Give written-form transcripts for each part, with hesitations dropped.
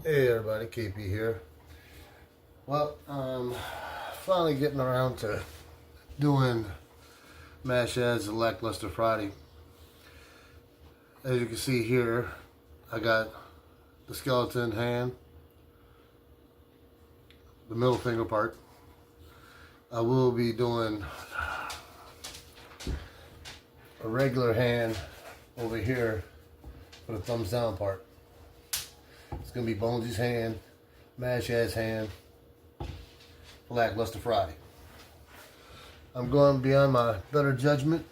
Hey everybody, KP here. Well, finally getting around to doing Mash Ads and Lackluster Friday. As you can see here, I got the skeleton hand, the middle finger part. I will be doing a regular hand over here for the thumbs down part. It's going to be Bonesy's hand, Mash Ads hand, Lackluster Friday. I'm going beyond my better judgment.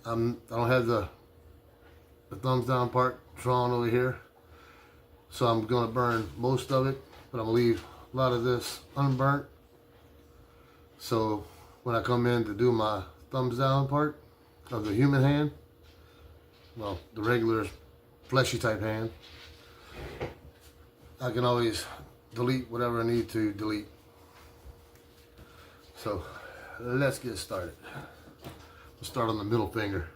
I don't have the thumbs down part drawn over here, so I'm going to burn most of it, but I'm going to leave a lot of this unburnt. So when I come in to do my thumbs down part of the human hand, well, the regular fleshy type hand, I can always delete whatever I need to delete. So let's get started. We'll start on the middle finger.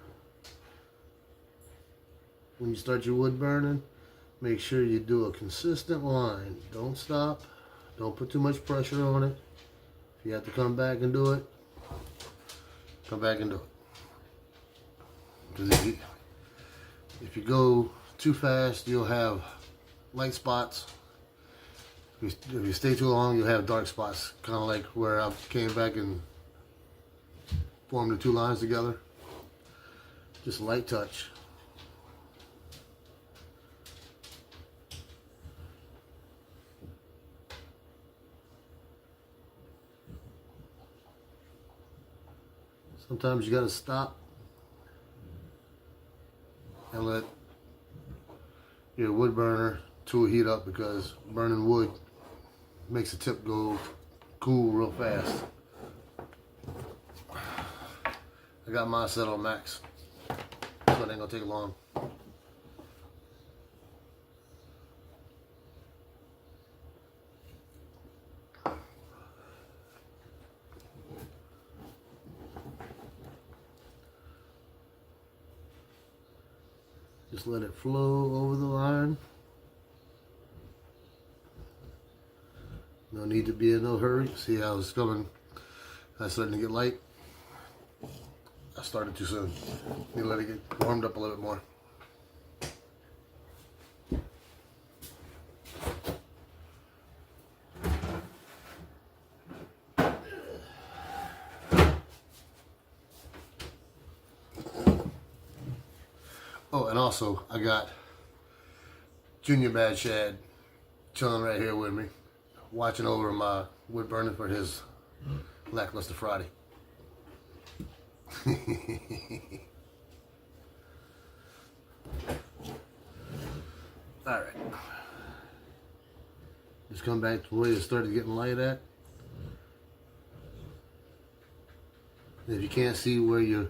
When you start your wood burning, make sure you do a consistent line. Don't stop. Don't put too much pressure on it. If you have to come back and do it, come back and do it. Because if you go too fast, you'll have light spots. If you stay too long, you'll have dark spots. Kind of like where I came back and formed the two lines together. Just a light touch. Sometimes you gotta stop and let your wood burner tool heat up, because burning wood makes the tip go cool real fast. I got mine set on max, so it ain't gonna take long. Just let it flow over the line. No need to be in no hurry. See how it's coming? It's starting to get light. I started too soon. Need to let it get warmed up a little bit more. Oh, and also I got Junior Bad Shad chilling right here with me, watching over my wood burning for his Lackluster Friday. Alright. Just come back to where it started getting light at. And if you can't see where your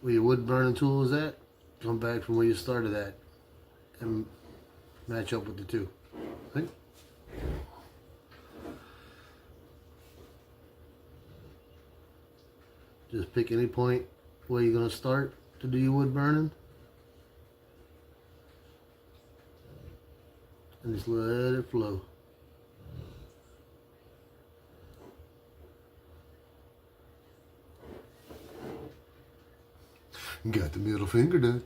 wood burning tool is at, come back from where you started at and match up with the two. Right? Just pick any point where you're going to start to do your wood burning, and just let it flow. Got the middle finger done,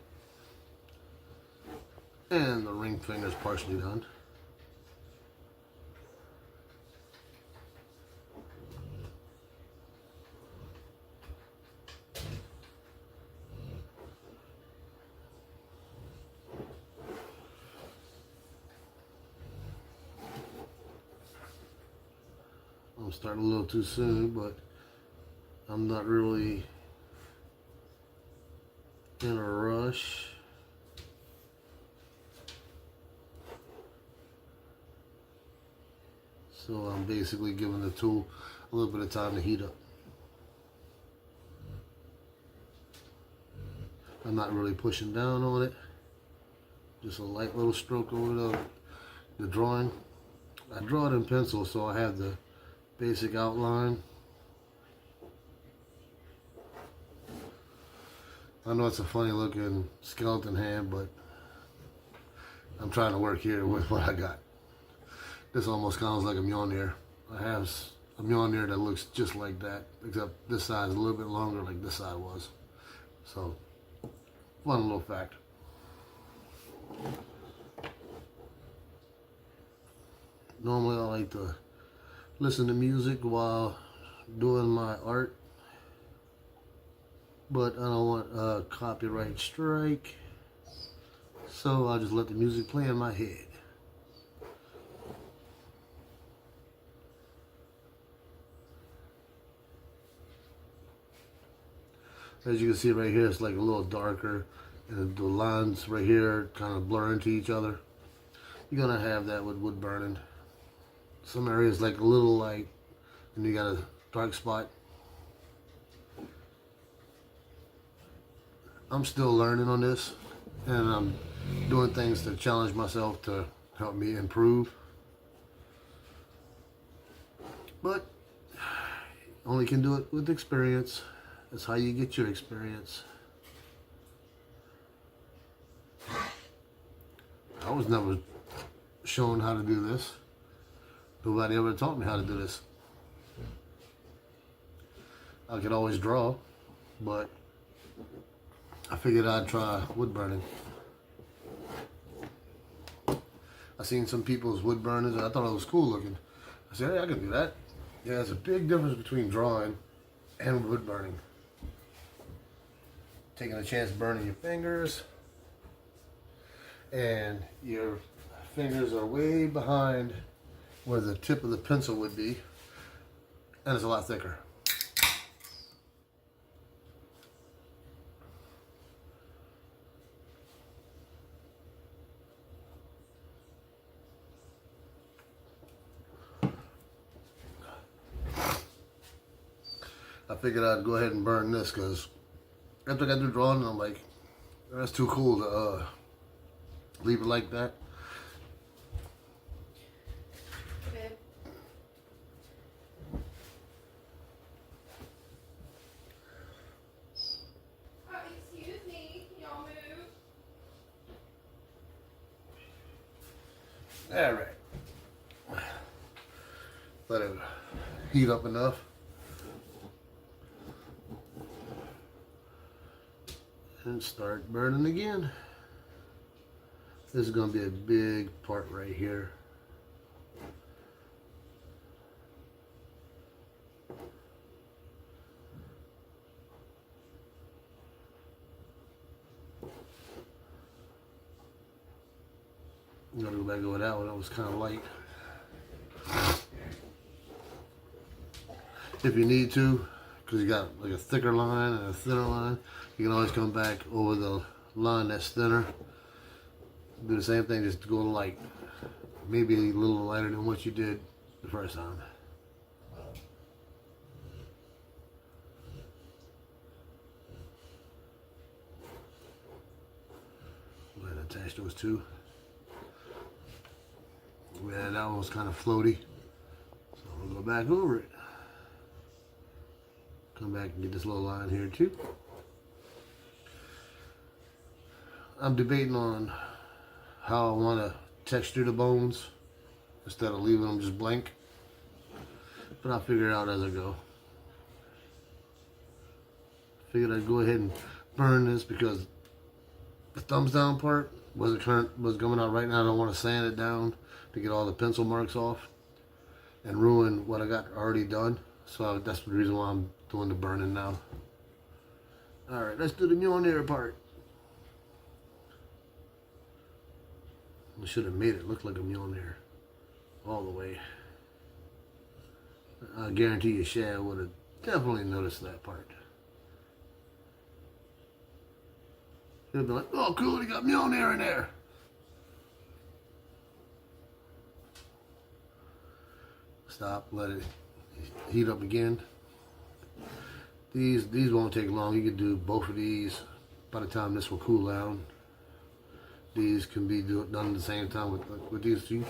and the ring finger is partially done. I'm starting a little too soon, but I'm not really in a rush. So I'm basically giving the tool a little bit of time to heat up. I'm not really pushing down on it. Just a light little stroke over the drawing. I draw it in pencil, so I have the basic outline. I know it's a funny looking skeleton hand, but I'm trying to work here with what I got. This almost sounds like a Mjolnir. I have a Mjolnir that looks just like that, except this side is a little bit longer like this side was. So, fun little fact. Normally I like to listen to music while doing my art, but I don't want a copyright strike, so I'll just let the music play in my head. As you can see right here, it's like a little darker, and the lines right here kind of blur into each other. You're gonna have that with wood burning. Some areas like a little light, and you got a dark spot. I'm still learning on this, and I'm doing things to challenge myself to help me improve. But only can do it with experience. That's how you get your experience. I was never shown how to do this. Nobody ever taught me how to do this. I could always draw, but I figured I'd try wood burning. I seen some people's wood burners and I thought it was cool looking. I said, hey, I can do that. Yeah, there's a big difference between drawing and wood burning. Taking a chance burning your fingers, and your fingers are way behind where the tip of the pencil would be, and it's a lot thicker. I figured I'd go ahead and burn this because after I got through drawing, I'm like, that's too cool to leave it like that. Babe. Excuse me, can y'all move? All right. Let it heat up enough. And start burning again. This is going to be a big part right here. I'm going to go back over that one. That was kind of light. If you need to, because you got like a thicker line and a thinner line, you can always come back over the line that's thinner. Do the same thing, just go light. Maybe a little lighter than what you did the first time. Go ahead and attach those two. Yeah, that one was kind of floaty. So we'll go back over it. Come back and get this little line here too. I'm debating on how I want to texture the bones instead of leaving them just blank. But I'll figure it out as I go. Figured I'd go ahead and burn this because the thumbs down part was coming out right now. I don't want to sand it down to get all the pencil marks off and ruin what I got already done. So that's the reason why I'm doing the burning now. Alright, let's do the Mjolnir part. I should have made it look like a Mjolnir all the way. I guarantee you Shad would have definitely noticed that part. He'd be like, oh cool, he got Mjolnir in there. Stop, let it heat up again. These won't take long. You can do both of these by the time this will cool down. These can be done at the same time with these two.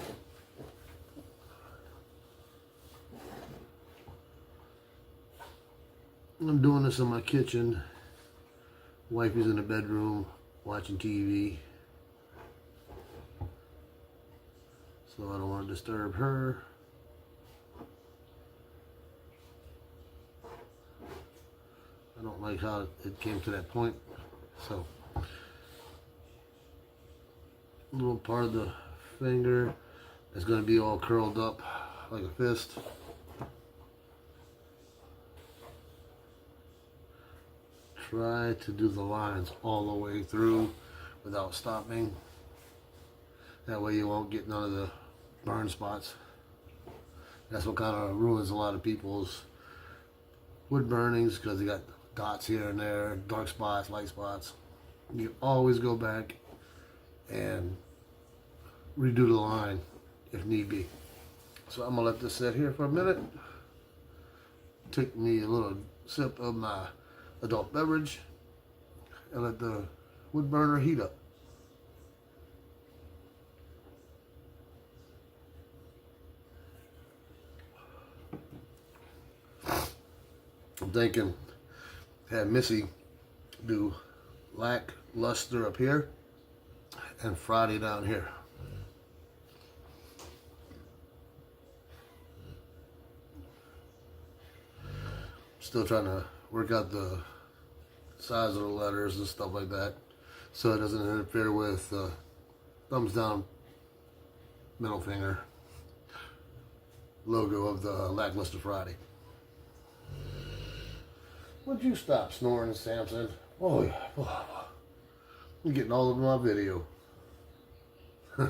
I'm doing this in my kitchen. Wifey's in the bedroom watching TV. so I don't want to disturb her. I don't like how it came to that point. So, a little part of the finger is going to be all curled up like a fist. Try to do the lines all the way through without stopping. That way you won't get none of the burn spots. That's what kind of ruins a lot of people's wood burnings, because they got dots here and there, dark spots, light spots. You always go back and redo the line if need be. So I'm gonna let this sit here for a minute. Take me a little sip of my adult beverage and let the wood burner heat up. I'm thinking have Missy do lackluster up here and Friday down here. Still trying to work out the size of the letters and stuff like that, so it doesn't interfere with thumbs down, middle finger logo of the Lackluster Friday. Would you stop snoring, Samson? Oh yeah, you're getting all over my video. All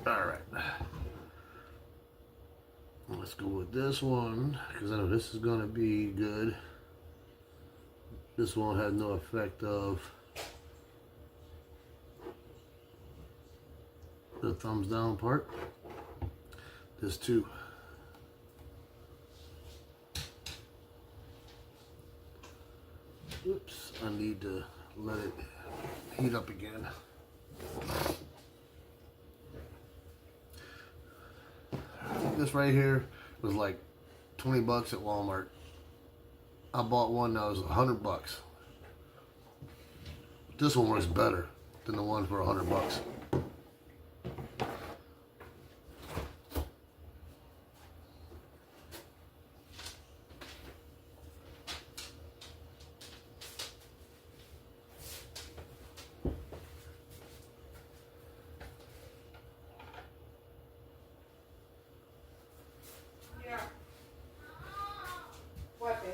right. Let's go with this one, because I know this is going to be good. This won't have no effect of the thumbs down part. This too. Oops, I need to let it heat up again. This right here was like 20 bucks at Walmart. I bought one that was 100 bucks. This one works better than the one for 100 bucks. Yeah. What, babe?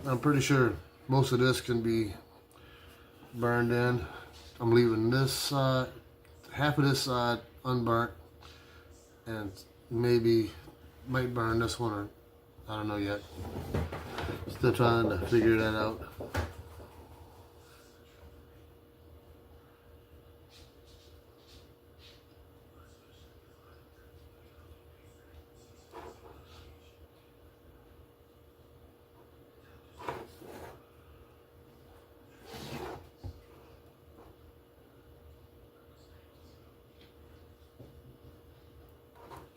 I'm pretty sure most of this can be burned in. I'm leaving this side, half of this side unburnt, and maybe might burn this one, or I don't know yet. Still trying to figure that out.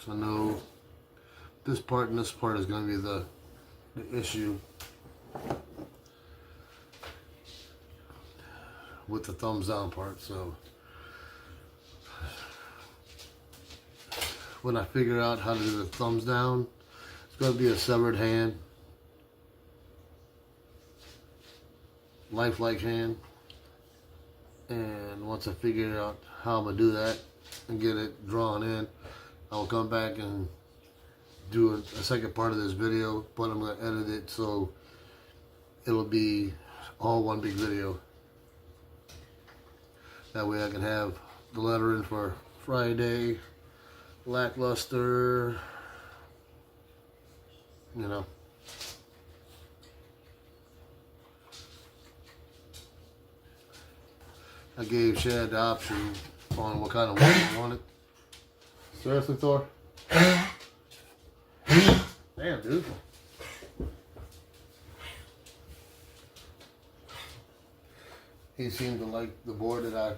So I know this part and this part is going to be the issue with the thumbs down part. So when I figure out how to do the thumbs down, it's going to be a severed hand, lifelike hand. And once I figure out how I'm going to do that and get it drawn in, I'll come back and do a second part of this video, but I'm going to edit it so it'll be all one big video. That way I can have the lettering for Friday, Lackluster, you know. I gave Shad the option on what kind of wood he wanted. Seriously, Thor? Damn, dude. He seemed to like the board that I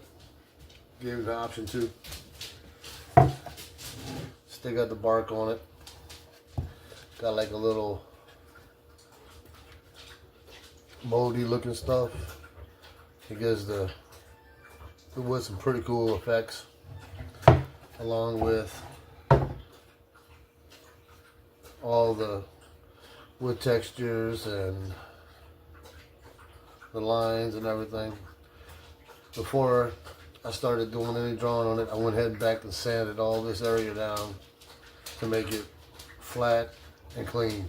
gave the option to. Still got the bark on it. Got like a little moldy looking stuff. It gives the wood some pretty cool effects, along with all the wood textures and the lines and everything. Before I started doing any drawing on it, I went ahead back and sanded all this area down to make it flat and clean.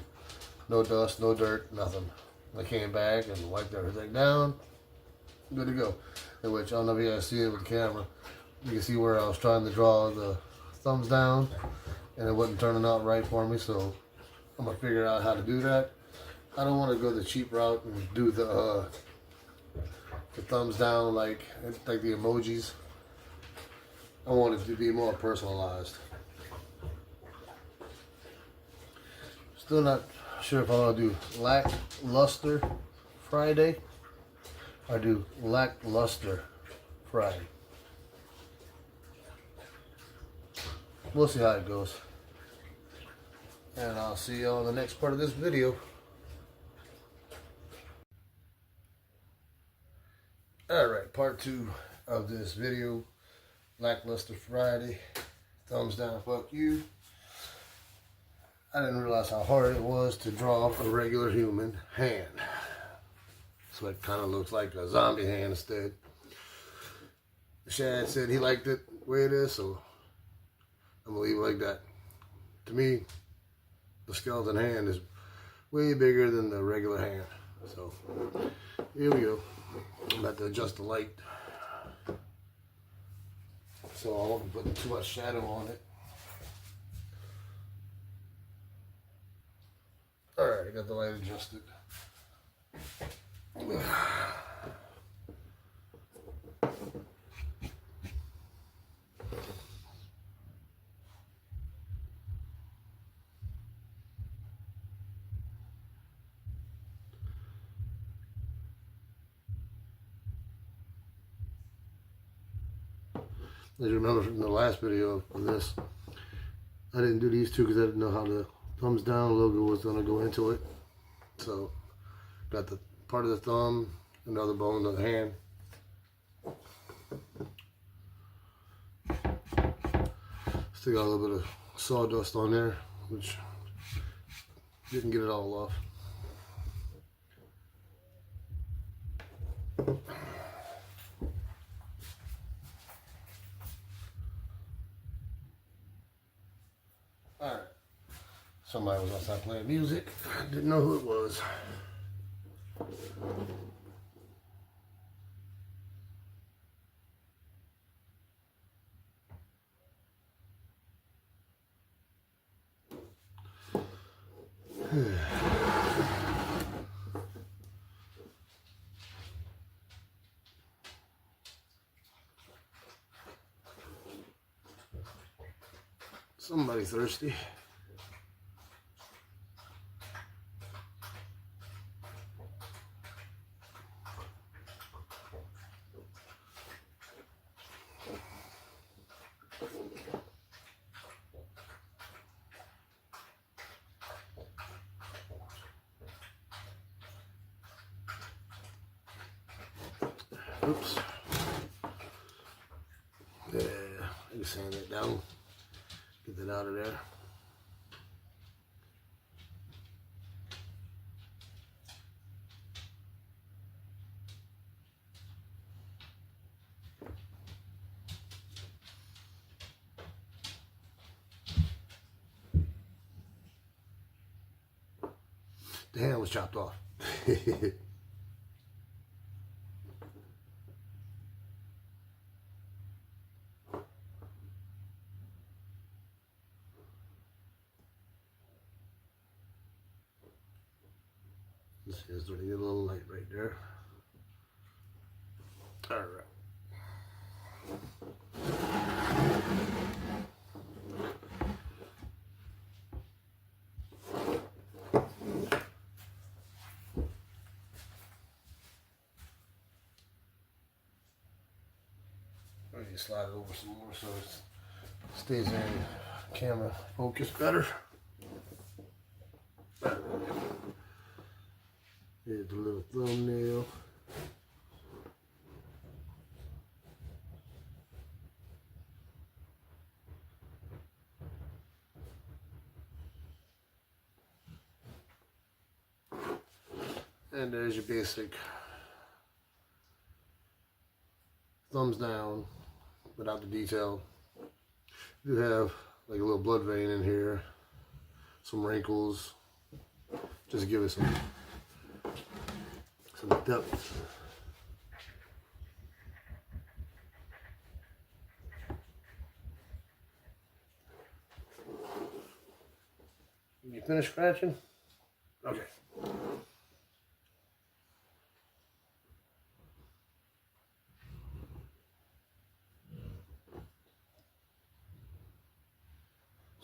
No dust, no dirt, nothing. I came back and wiped everything down. Good to go. In which, I don't know if you guys see it with the camera. You can see where I was trying to draw the thumbs down and it wasn't turning out right for me, so I'm gonna figure out how to do that. I don't want to go the cheap route and do the thumbs down like the emojis. I want it to be more personalized. Still not sure if I want to do lackluster Friday or do lackluster Friday. We'll see how it goes. And I'll see you on the next part of this video. Alright, part 2 of this video. Lackluster Friday. Thumbs down, fuck you. I didn't realize how hard it was to draw a regular human hand. So it kind of looks like a zombie hand instead. Shad said he liked it the way it is, so I'm gonna leave it like that. To me, the skeleton hand is way bigger than the regular hand. So here we go. I'm about to adjust the light so I won't be putting too much shadow on it. Alright, I got the light adjusted. As you remember from the last video of this, I didn't do these two because I didn't know how the thumbs down logo was going to go into it. So, got the part of the thumb, another bone of the hand. Still got a little bit of sawdust on there, which didn't get it all off. Alright. Somebody was outside playing music. Didn't know who it was. Somebody thirsty. Oops. Yeah, I can sand that down. Get that out of there. The hand was chopped off. There's a little light right there. All right. I need to slide it over some more so it stays in camera focus better. Yeah, Here's the little thumbnail. And there's your basic thumbs down without the detail. You have like a little blood vein in here, some wrinkles, just to give it some depth. You finished scratching? Okay.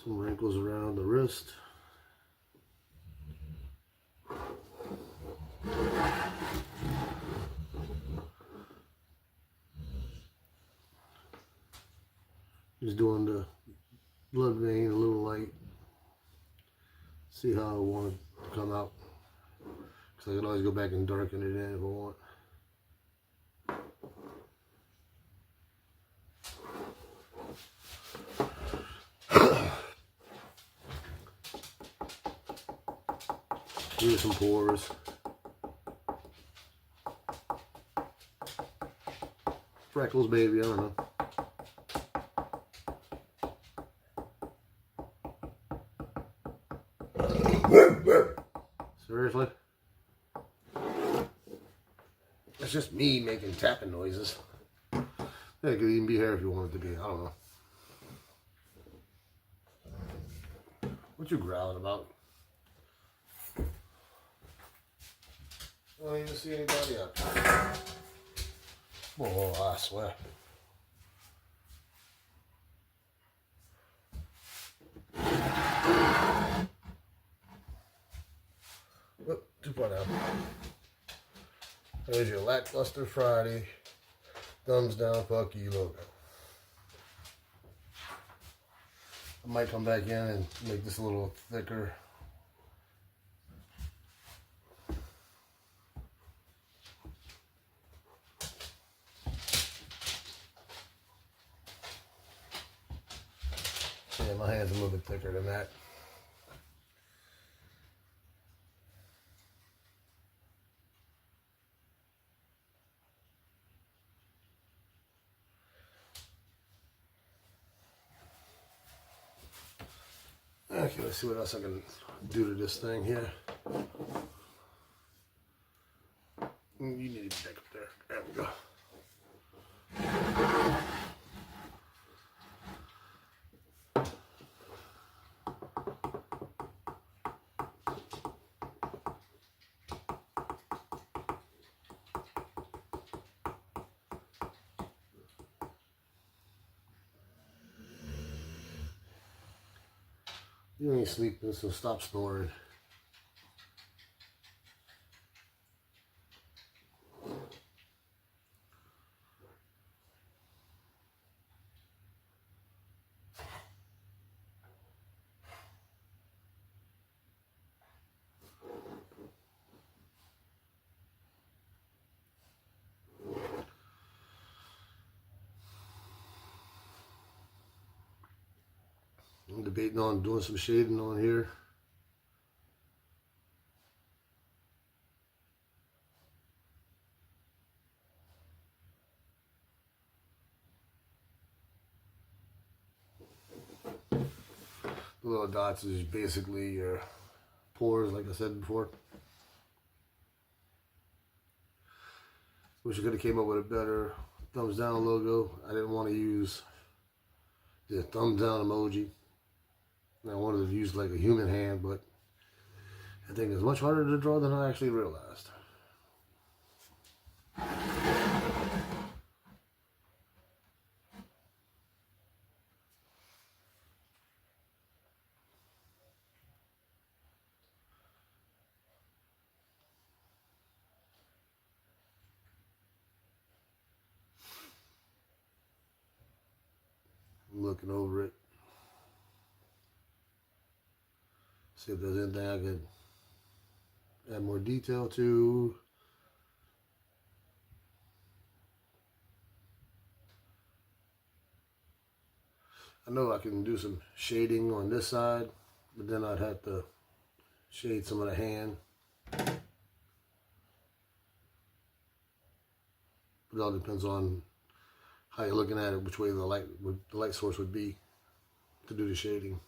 Some wrinkles around the wrist. Just doing the blood vein a little light. See how I want it to come out. Because I can always go back and darken it in if I want. Here's some pores. Freckles, baby, I don't know. Seriously? It's just me making tapping noises. Yeah, it could even be here if you want it to be. I don't know. What you growling about? I don't even see anybody up there. Oh, I swear. Whoop, 2.0. There's your Lackluster Friday thumbs down fuck you logo. I might come back in and make this a little thicker. Yeah, my hand's a little bit thicker than that. Okay, let's see what else I can do to this thing here. You need to back up there. There we go. You ain't sleeping, so stop snoring. I'm debating on doing some shading on here. The little dots is basically your pores, like I said before. Wish I could have came up with a better thumbs down logo. I didn't want to use the thumbs down emoji. I wanted to use like a human hand, but I think it's much harder to draw than I actually realized. I'm looking over it. See if there's anything I could add more detail to. I know I can do some shading on this side, but then I'd have to shade some of the hand. It all depends on how you're looking at it, which way the light source would be to do the shading.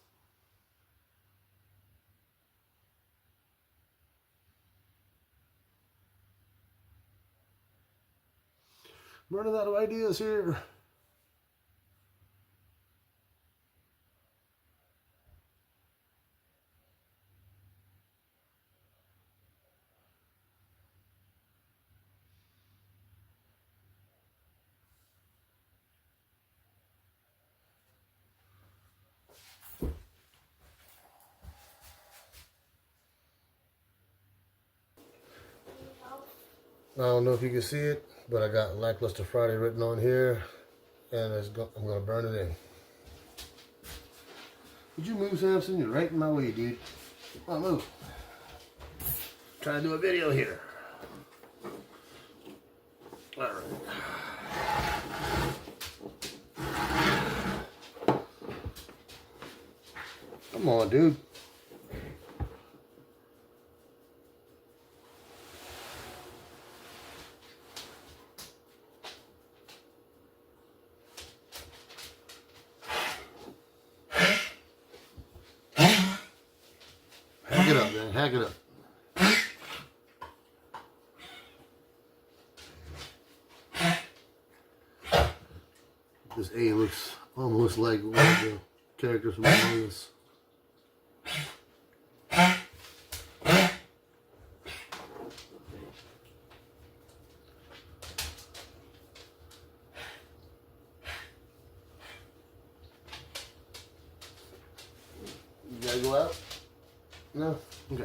I'm running out of ideas here. I don't know if you can see it, but I got Lackluster Friday written on here, and I'm going to burn it in. Would you move, Samson? You're right in my way, dude. Come on, move. Trying to do a video here. All right. Come on, dude. Hack it up, man. Hack it up. This A looks almost like one of the characters from Among Us. You gotta go out? No? Okay.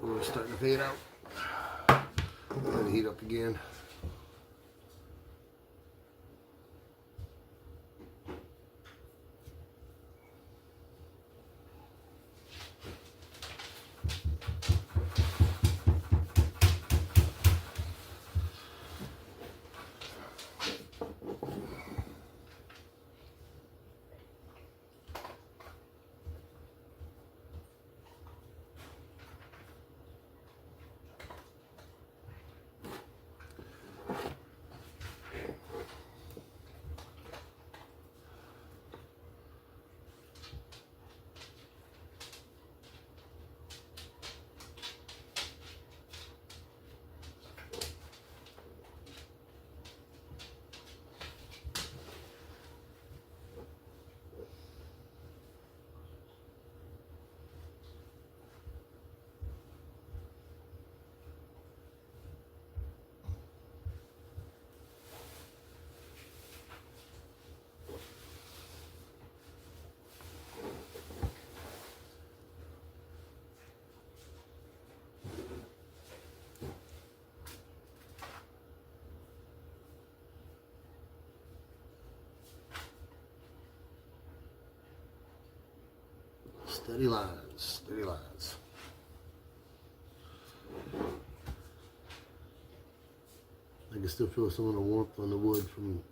We're starting to fade out. Let it heat up again. Steady lines, steady lines. I can still feel some of the warmth on the wood from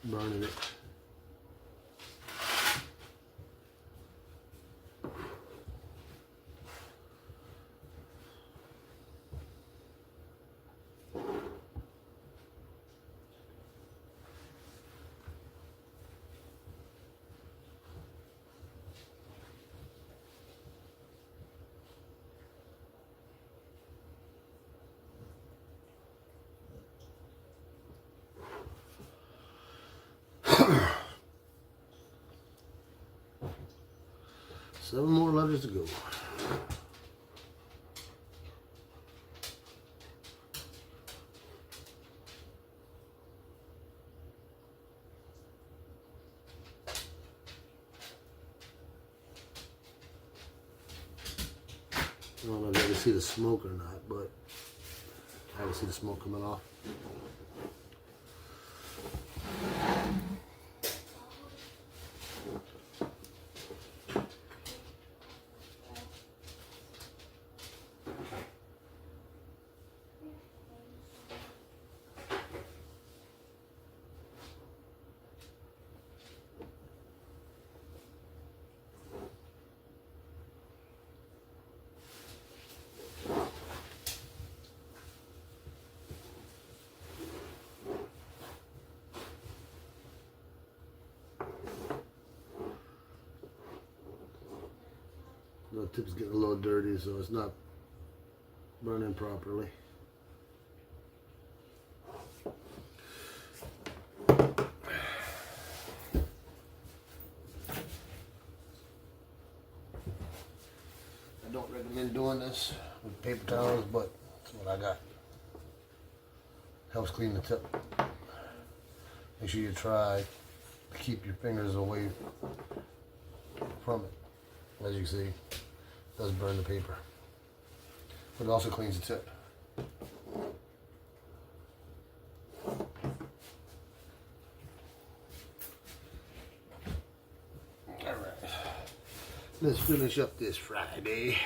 burning it. Seven more letters to go. I don't know if you can see the smoke or not, but I can see the smoke coming off. The tip's getting a little dirty, so it's not burning properly. I don't recommend doing this with paper towels, but that's what I got. Helps clean the tip. Make sure you try to keep your fingers away from it. As you can see, it does burn the paper, but it also cleans the tip. Alright, let's finish up this Friday.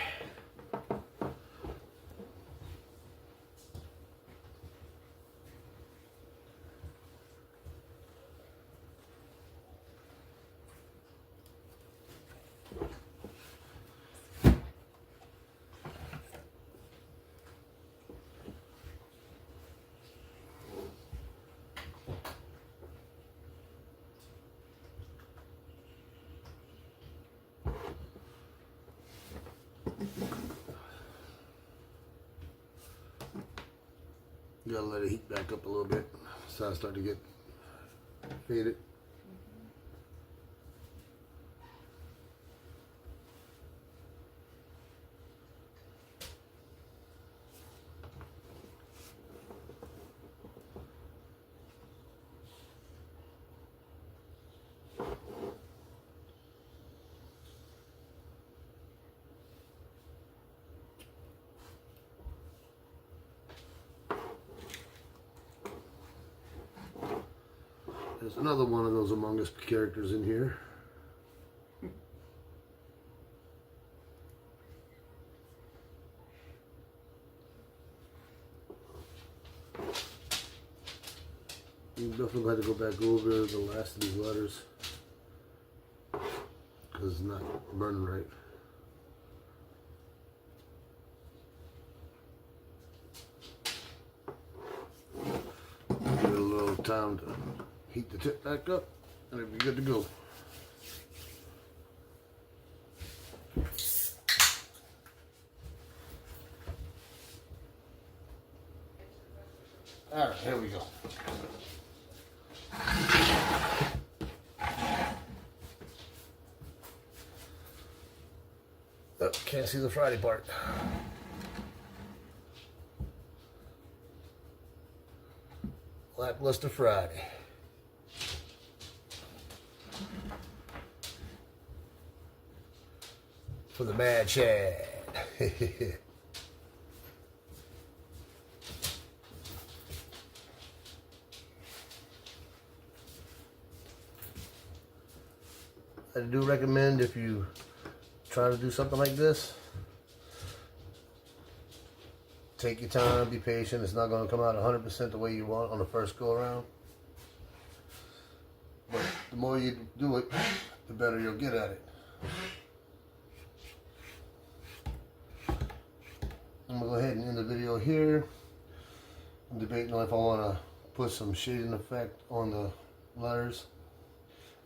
You gotta let it heat back up a little bit so I start to get faded. There's another one of those Among Us characters in here. You definitely got to go back over the last of these letters because it's not burning right. Give it a little time to heat the tip back up and it'll be good to go. Alright, here we go. Oh, can't see the Friday part. Lackluster Friday. For the Mad Chad. I do recommend, if you try to do something like this, take your time, be patient. It's not going to come out 100% the way you want on the first go around. But the more you do it, the better you'll get at it. I'm going to go ahead and end the video here. I'm debating on if I want to put some shading effect on the letters.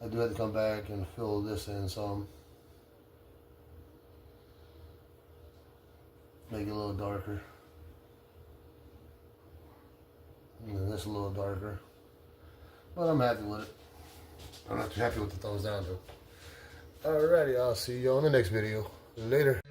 I do have to come back and fill this in some. Make it a little darker. And then this a little darker. But I'm happy with it. I'm not too happy with the thumbs down though. Alrighty, I'll see you on the next video. Later.